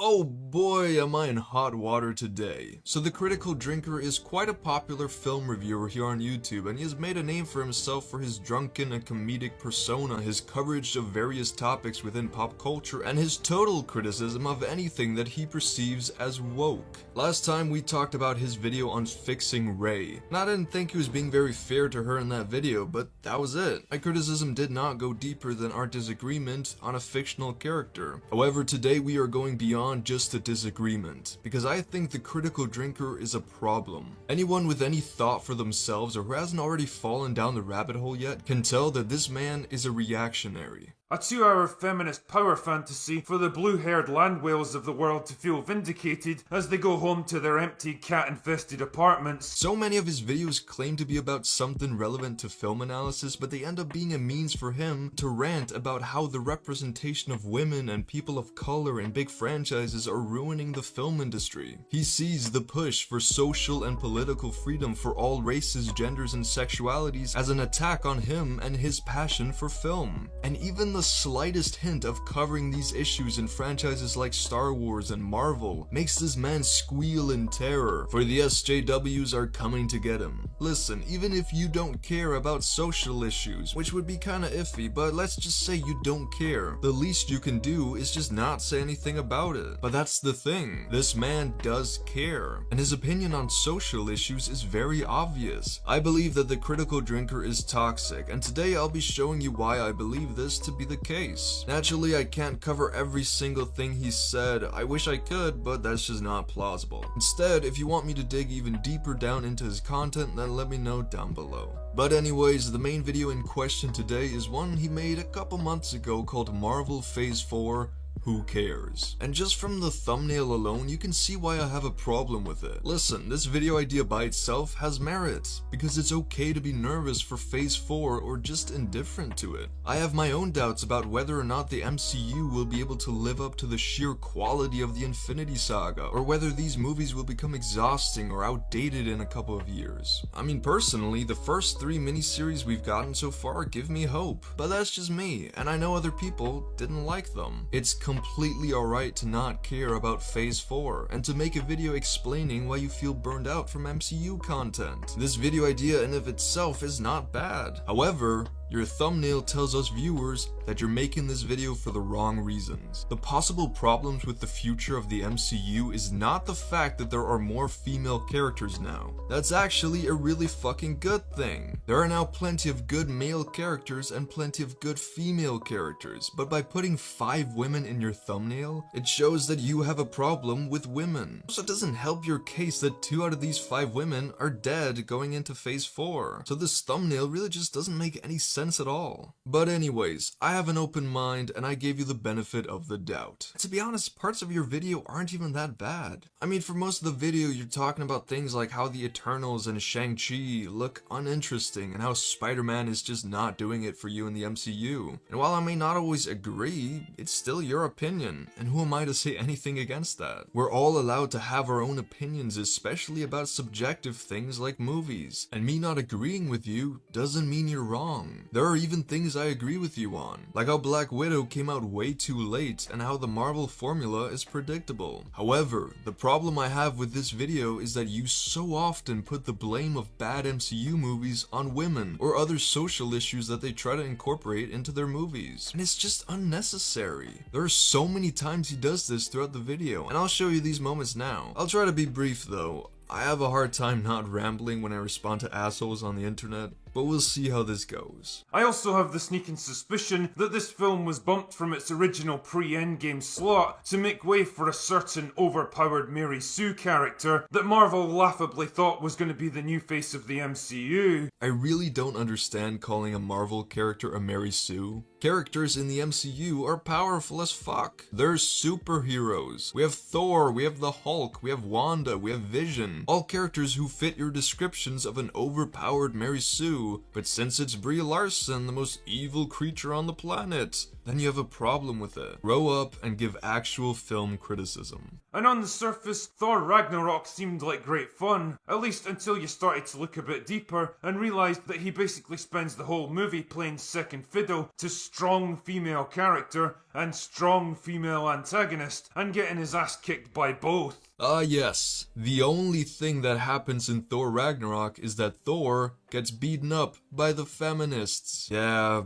Oh boy, am I in hot water today. So The Critical Drinker is quite a popular film reviewer here on YouTube, and he has made a name for himself for his drunken and comedic persona, his coverage of various topics within pop culture, and his total criticism of anything that he perceives as woke. Last time we talked about his video on fixing Rey, and I didn't think he was being very fair to her in that video, but that was it. My criticism did not go deeper than our disagreement on a fictional character. However, today we are going beyond just a disagreement, because I think The Critical Drinker is a problem. Anyone with any thought for themselves or who hasn't already fallen down the rabbit hole yet can tell that this man is a reactionary. A 2-hour feminist power fantasy for the blue-haired land whales of the world to feel vindicated as they go home to their empty cat-infested apartments. So many of his videos claim to be about something relevant to film analysis, but they end up being a means for him to rant about how the representation of women and people of color in big franchises are ruining the film industry. He sees the push for social and political freedom for all races, genders, and sexualities as an attack on him and his passion for film. And even the slightest hint of covering these issues in franchises like Star Wars and Marvel makes this man squeal in terror, for the SJWs are coming to get him. Listen, even if you don't care about social issues, which would be kinda iffy, but let's just say you don't care, the least you can do is just not say anything about it. But that's the thing, this man does care, and his opinion on social issues is very obvious. I believe that The Critical Drinker is toxic, and today I'll be showing you why I believe this to be the case. Naturally, I can't cover every single thing he said. I wish I could, but that's just not plausible. Instead, if you want me to dig even deeper down into his content, then let me know down below. But anyways, the main video in question today is one he made a couple months ago called Marvel Phase 4. Who cares? And just from the thumbnail alone, you can see why I have a problem with it. Listen, this video idea by itself has merit, because it's okay to be nervous for Phase 4 or just indifferent to it. I have my own doubts about whether or not the MCU will be able to live up to the sheer quality of the Infinity Saga, or whether these movies will become exhausting or outdated in a couple of years. I mean, personally, the first 3 miniseries we've gotten so far give me hope, but that's just me, and I know other people didn't like them. It's completely alright to not care about Phase 4, and to make a video explaining why you feel burned out from MCU content. This video idea in of itself is not bad. However, your thumbnail tells us viewers that you're making this video for the wrong reasons. The possible problems with the future of the MCU is not the fact that there are more female characters now. That's actually a really fucking good thing. There are now plenty of good male characters and plenty of good female characters, but by putting 5 women in your thumbnail, it shows that you have a problem with women. So it doesn't help your case that 2 out of these 5 women are dead going into Phase 4. So this thumbnail really just doesn't make any sense at all. But anyways, I have an open mind and I gave you the benefit of the doubt. To be honest, parts of your video aren't even that bad. I mean, for most of the video you're talking about things like how the Eternals and Shang-Chi look uninteresting and how Spider-Man is just not doing it for you in the MCU. And while I may not always agree, it's still your opinion, and who am I to say anything against that? We're all allowed to have our own opinions, especially about subjective things like movies. And me not agreeing with you doesn't mean you're wrong. There are even things I agree with you on, like how Black Widow came out way too late and how the Marvel formula is predictable. However, the problem I have with this video is that you so often put the blame of bad MCU movies on women or other social issues that they try to incorporate into their movies. And it's just unnecessary. There are so many times he does this throughout the video, and I'll show you these moments now. I'll try to be brief though. I have a hard time not rambling when I respond to assholes on the internet, but we'll see how this goes. I also have the sneaking suspicion that this film was bumped from its original pre-Endgame slot to make way for a certain overpowered Mary Sue character that Marvel laughably thought was going to be the new face of the MCU. I really don't understand calling a Marvel character a Mary Sue. Characters in the MCU are powerful as fuck. They're superheroes. We have Thor, we have the Hulk, we have Wanda, we have Vision. All characters who fit your descriptions of an overpowered Mary Sue. But since it's Brie Larson, the most evil creature on the planet, then you have a problem with it. Grow up and give actual film criticism. And on the surface, Thor Ragnarok seemed like great fun, at least until you started to look a bit deeper and realised that he basically spends the whole movie playing second fiddle to strong female character and strong female antagonist, and getting his ass kicked by both. Yes. The only thing that happens in Thor Ragnarok is that Thor gets beaten up by the feminists. Yeah,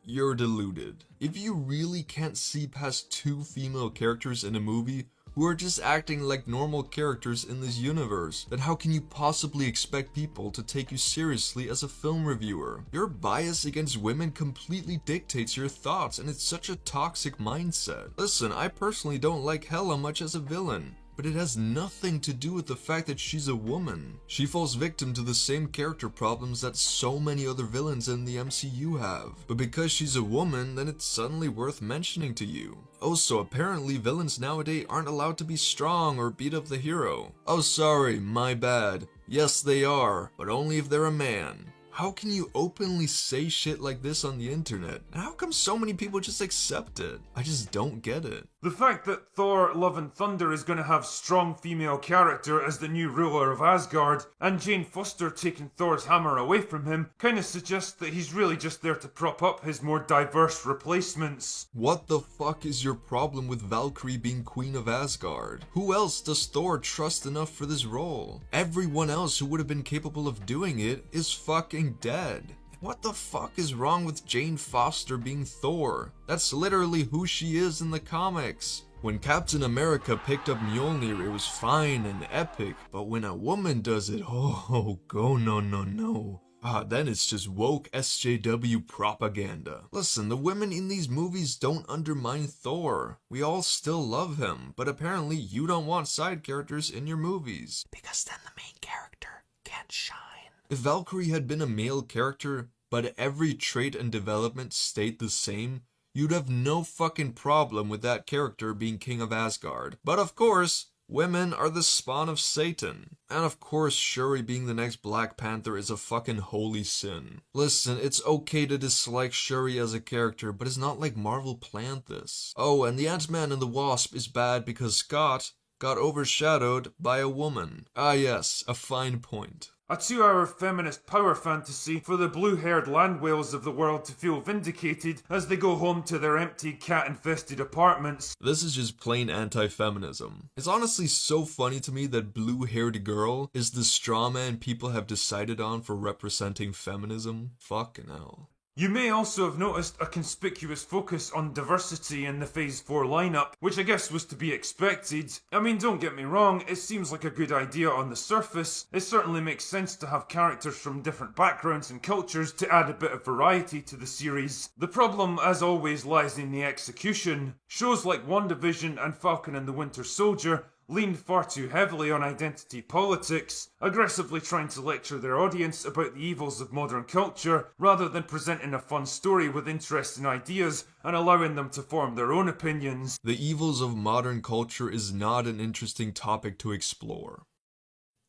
you're deluded. If you really can't see past two female characters in a movie who are just acting like normal characters in this universe, then how can you possibly expect people to take you seriously as a film reviewer? Your bias against women completely dictates your thoughts, and it's such a toxic mindset. Listen, I personally don't like Hela much as a villain, but it has nothing to do with the fact that she's a woman. She falls victim to the same character problems that so many other villains in the MCU have. But because she's a woman, then it's suddenly worth mentioning to you. Also, apparently villains nowadays aren't allowed to be strong or beat up the hero. Oh sorry, my bad. Yes they are, but only if they're a man. How can you openly say shit like this on the internet? And how come so many people just accept it? I just don't get it. The fact that Thor Love and Thunder is going to have strong female character as the new ruler of Asgard, and Jane Foster taking Thor's hammer away from him, kind of suggests that he's really just there to prop up his more diverse replacements. What the fuck is your problem with Valkyrie being Queen of Asgard? Who else does Thor trust enough for this role? Everyone else who would have been capable of doing it is fucking dead. What the fuck is wrong with Jane Foster being Thor? That's literally who she is in the comics. When Captain America picked up Mjolnir, it was fine and epic, but when a woman does it, oh, no. Then it's just woke SJW propaganda. Listen, the women in these movies don't undermine Thor. We all still love him, but apparently you don't want side characters in your movies. Because then the main character can't shine. If Valkyrie had been a male character, but every trait and development stayed the same, you'd have no fucking problem with that character being King of Asgard. But of course, women are the spawn of Satan. And of course, Shuri being the next Black Panther is a fucking holy sin. Listen, it's okay to dislike Shuri as a character, but it's not like Marvel planned this. Oh, and the Ant-Man and the Wasp is bad because Scott got overshadowed by a woman. Ah yes, a fine point. A 2-hour feminist power fantasy for the blue-haired land whales of the world to feel vindicated as they go home to their empty cat-infested apartments. This is just plain anti-feminism. It's honestly so funny to me that blue-haired girl is the straw man people have decided on for representing feminism. Fucking hell. You may also have noticed a conspicuous focus on diversity in the Phase 4 lineup, which I guess was to be expected. I mean, don't get me wrong, it seems like a good idea on the surface. It certainly makes sense to have characters from different backgrounds and cultures to add a bit of variety to the series. The problem, as always, lies in the execution. Shows like WandaVision and Falcon and the Winter Soldier leaned far too heavily on identity politics, aggressively trying to lecture their audience about the evils of modern culture, rather than presenting a fun story with interesting ideas and allowing them to form their own opinions. The evils of modern culture is not an interesting topic to explore.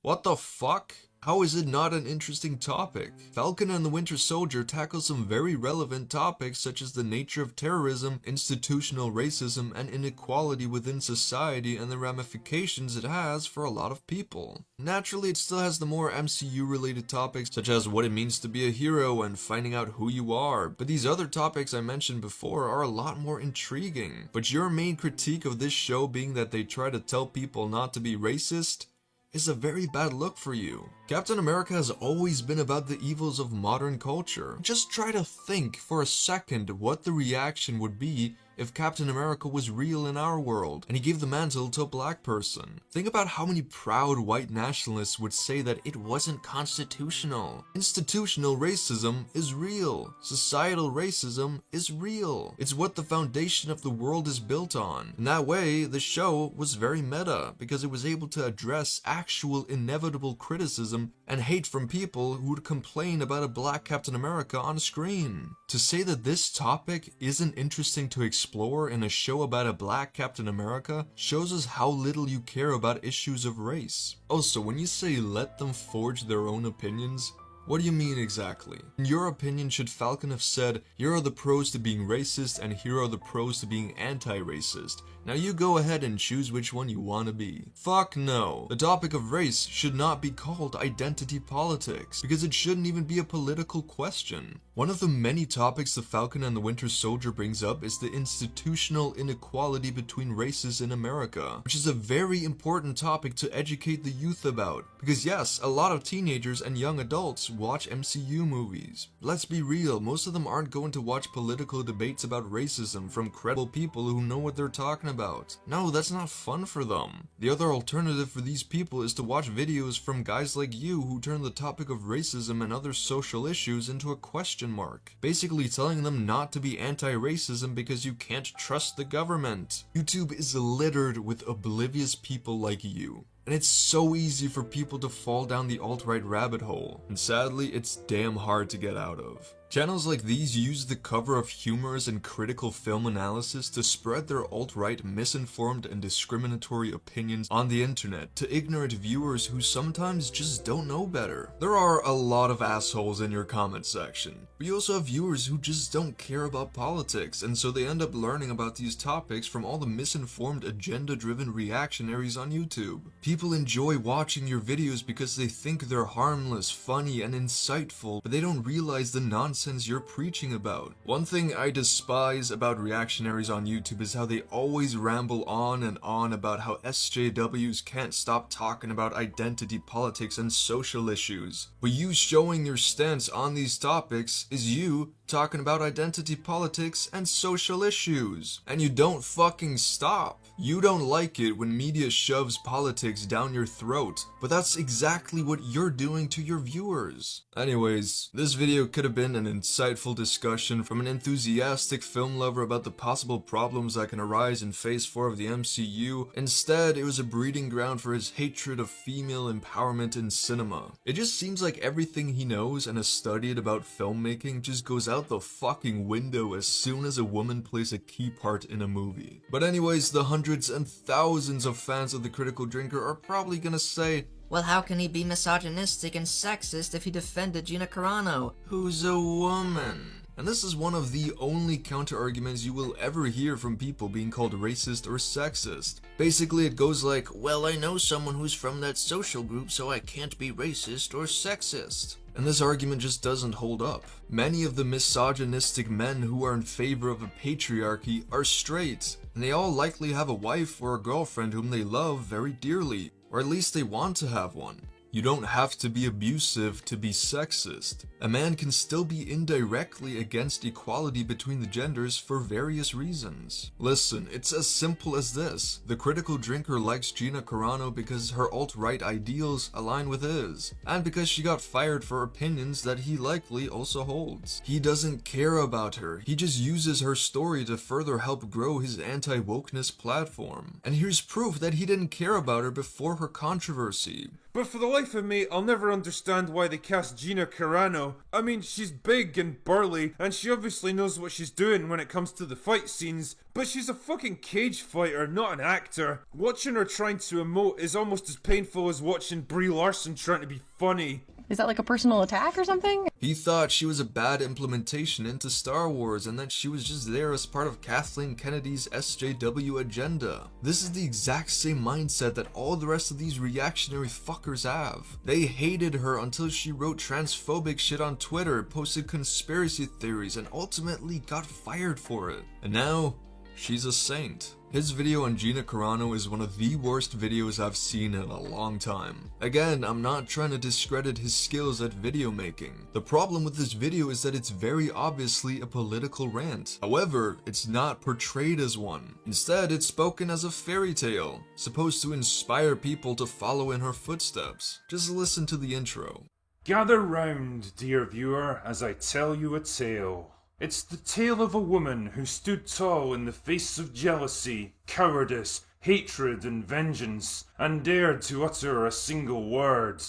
What the fuck? How is it not an interesting topic? Falcon and the Winter Soldier tackle some very relevant topics such as the nature of terrorism, institutional racism, and inequality within society and the ramifications it has for a lot of people. Naturally, it still has the more MCU-related topics such as what it means to be a hero and finding out who you are, but these other topics I mentioned before are a lot more intriguing. But your main critique of this show being that they try to tell people not to be racist is a very bad look for you. Captain America has always been about the evils of modern culture. Just try to think for a second what the reaction would be if Captain America was real in our world and he gave the mantle to a black person. Think about how many proud white nationalists would say that it wasn't constitutional. Institutional racism is real. Societal racism is real. It's what the foundation of the world is built on. In that way, the show was very meta because it was able to address actual inevitable criticism and hate from people who would complain about a black Captain America on screen. To say that this topic isn't interesting to explore in a show about a black Captain America shows us how little you care about issues of race. Also, when you say let them forge their own opinions, what do you mean exactly? In your opinion, should Falcon have said, here are the pros to being racist and here are the pros to being anti-racist? Now you go ahead and choose which one you want to be. Fuck no. The topic of race should not be called identity politics, because it shouldn't even be a political question. One of the many topics The Falcon and the Winter Soldier brings up is the institutional inequality between races in America, which is a very important topic to educate the youth about. Because yes, a lot of teenagers and young adults watch MCU movies. Let's be real, most of them aren't going to watch political debates about racism from credible people who know what they're talking about. No, that's not fun for them. The other alternative for these people is to watch videos from guys like you who turn the topic of racism and other social issues into a question mark, basically telling them not to be anti-racism because you can't trust the government. YouTube is littered with oblivious people like you. And it's so easy for people to fall down the alt-right rabbit hole, and sadly, it's damn hard to get out of. Channels like these use the cover of humorous and critical film analysis to spread their alt-right misinformed and discriminatory opinions on the internet to ignorant viewers who sometimes just don't know better. There are a lot of assholes in your comment section, but you also have viewers who just don't care about politics, and so they end up learning about these topics from all the misinformed agenda-driven reactionaries on YouTube. People enjoy watching your videos because they think they're harmless, funny, and insightful, but they don't realize the nonsense you're preaching about. One thing I despise about reactionaries on YouTube is how they always ramble on and on about how SJWs can't stop talking about identity politics and social issues. But you showing your stance on these topics is you talking about identity politics and social issues. And you don't fucking stop. You don't like it when media shoves politics down your throat, but that's exactly what you're doing to your viewers. Anyways, this video could have been an insightful discussion from an enthusiastic film lover about the possible problems that can arise in Phase 4 of the MCU. Instead, it was a breeding ground for his hatred of female empowerment in cinema. It just seems like everything he knows and has studied about filmmaking just goes out the fucking window as soon as a woman plays a key part in a movie. But anyways, the hundreds and thousands of fans of The Critical Drinker are probably gonna say, well, how can he be misogynistic and sexist if he defended Gina Carano, who's a woman? And this is one of the only counter-arguments you will ever hear from people being called racist or sexist. Basically, it goes like, well, I know someone who's from that social group, so I can't be racist or sexist. And this argument just doesn't hold up. Many of the misogynistic men who are in favor of a patriarchy are straight, and they all likely have a wife or a girlfriend whom they love very dearly, or at least they want to have one. You don't have to be abusive to be sexist. A man can still be indirectly against equality between the genders for various reasons. Listen, it's as simple as this. The Critical Drinker likes Gina Carano because her alt-right ideals align with his, and because she got fired for opinions that he likely also holds. He doesn't care about her, he just uses her story to further help grow his anti-wokeness platform. And here's proof that he didn't care about her before her controversy. But for the life of me, I'll never understand why they cast Gina Carano. I mean, she's big and burly, and she obviously knows what she's doing when it comes to the fight scenes, but she's a fucking cage fighter, not an actor. Watching her trying to emote is almost as painful as watching Brie Larson trying to be funny. Is that like a personal attack or something? He thought she was a bad implementation into Star Wars and that she was just there as part of Kathleen Kennedy's SJW agenda. This is the exact same mindset that all the rest of these reactionary fuckers have. They hated her until she wrote transphobic shit on Twitter, posted conspiracy theories, and ultimately got fired for it. And now, she's a saint. His video on Gina Carano is one of the worst videos I've seen in a long time. Again, I'm not trying to discredit his skills at video making. The problem with this video is that it's very obviously a political rant. However, it's not portrayed as one. Instead, it's spoken as a fairy tale, supposed to inspire people to follow in her footsteps. Just listen to the intro. Gather round, dear viewer, as I tell you a tale. It's the tale of a woman who stood tall in the face of jealousy, cowardice, hatred, and vengeance, and dared to utter a single word.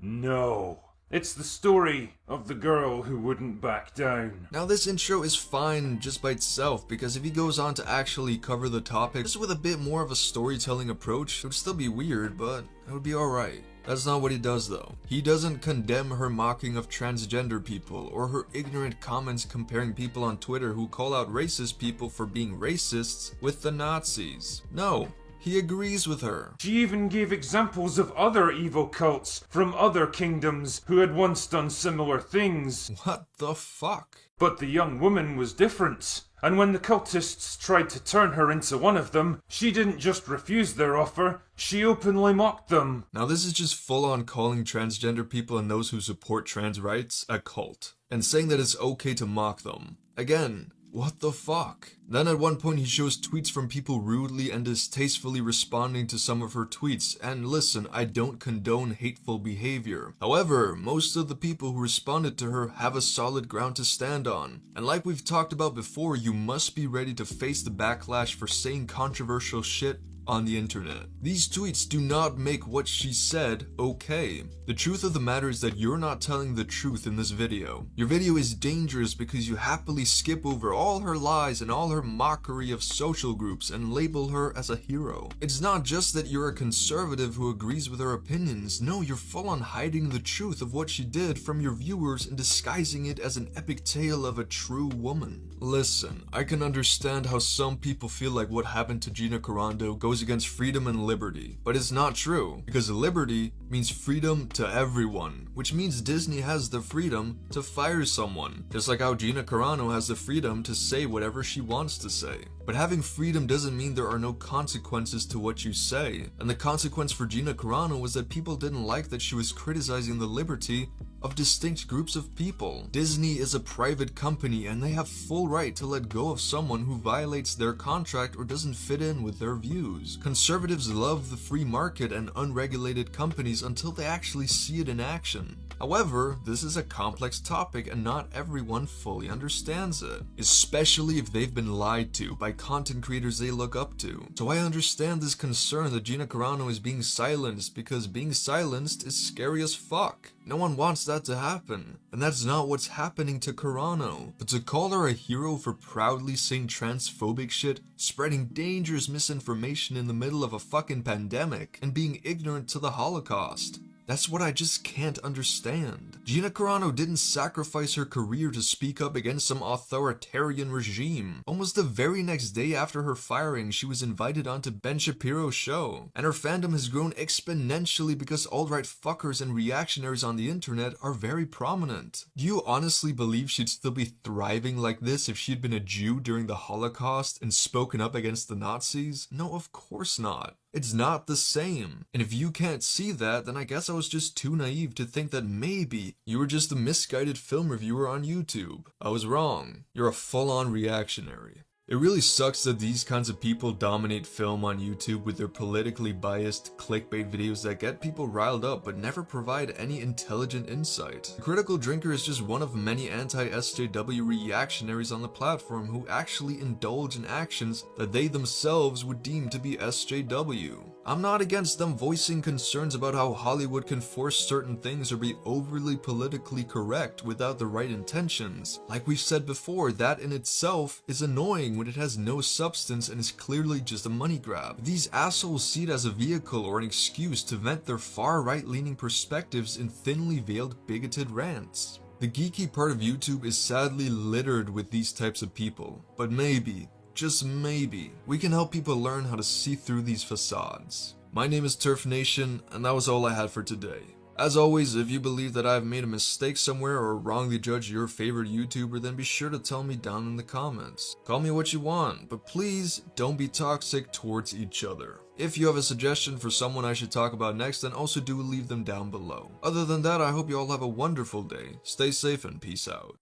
No. It's the story of the girl who wouldn't back down. Now this intro is fine just by itself, because if he goes on to actually cover the topic just with a bit more of a storytelling approach, it would still be weird, but it would be alright. That's not what he does though. He doesn't condemn her mocking of transgender people or her ignorant comments comparing people on Twitter who call out racist people for being racists with the Nazis. No. He agrees with her. She even gave examples of other evil cults from other kingdoms who had once done similar things. What the fuck? But the young woman was different. And when the cultists tried to turn her into one of them, she didn't just refuse their offer, she openly mocked them. Now this is just full on calling transgender people and those who support trans rights a cult, and saying that it's okay to mock them. Again, what the fuck? Then at one point he shows tweets from people rudely and distastefully responding to some of her tweets, and listen, I don't condone hateful behavior. However, most of the people who responded to her have a solid ground to stand on. And like we've talked about before, you must be ready to face the backlash for saying controversial shit on the internet. These tweets do not make what she said okay. The truth of the matter is that you're not telling the truth in this video. Your video is dangerous because you happily skip over all her lies and all her mockery of social groups and label her as a hero. It's not just that you're a conservative who agrees with her opinions. No, you're full on hiding the truth of what she did from your viewers and disguising it as an epic tale of a true woman. Listen, I can understand how some people feel like what happened to Gina Carano goes against freedom and liberty, but it's not true, because liberty means freedom to everyone, which means Disney has the freedom to fire someone, just like how Gina Carano has the freedom to say whatever she wants to say. But having freedom doesn't mean there are no consequences to what you say, and the consequence for Gina Carano was that people didn't like that she was criticizing the liberty of distinct groups of people. Disney is a private company and they have full right to let go of someone who violates their contract or doesn't fit in with their views. Conservatives love the free market and unregulated companies until they actually see it in action. However, this is a complex topic and not everyone fully understands it, especially if they've been lied to by content creators they look up to. So I understand this concern that Gina Carano is being silenced because being silenced is scary as fuck. No one wants that to happen, and that's not what's happening to Carano. But to call her a hero for proudly saying transphobic shit, spreading dangerous misinformation in the middle of a fucking pandemic, and being ignorant to the Holocaust, that's what I just can't understand. Gina Carano didn't sacrifice her career to speak up against some authoritarian regime. Almost the very next day after her firing, she was invited onto Ben Shapiro's show. And her fandom has grown exponentially because alt-right fuckers and reactionaries on the internet are very prominent. Do you honestly believe she'd still be thriving like this if she'd been a Jew during the Holocaust and spoken up against the Nazis? No, of course not. It's not the same. And if you can't see that, then I guess I was just too naive to think that maybe you were just a misguided film reviewer on YouTube. I was wrong. You're a full-on reactionary. It really sucks that these kinds of people dominate film on YouTube with their politically biased clickbait videos that get people riled up but never provide any intelligent insight. The Critical Drinker is just one of many anti-SJW reactionaries on the platform who actually indulge in actions that they themselves would deem to be SJW. I'm not against them voicing concerns about how Hollywood can force certain things or be overly politically correct without the right intentions. Like we've said before, that in itself is annoying when it has no substance and is clearly just a money grab. These assholes see it as a vehicle or an excuse to vent their far right-leaning perspectives in thinly veiled bigoted rants. The geeky part of YouTube is sadly littered with these types of people, but maybe, just maybe, we can help people learn how to see through these facades. My name is Turf Nation, and that was all I had for today. As always, if you believe that I've made a mistake somewhere or wrongly judged your favorite YouTuber, then be sure to tell me down in the comments. Call me what you want, but please don't be toxic towards each other. If you have a suggestion for someone I should talk about next, then also do leave them down below. Other than that, I hope you all have a wonderful day. Stay safe and peace out.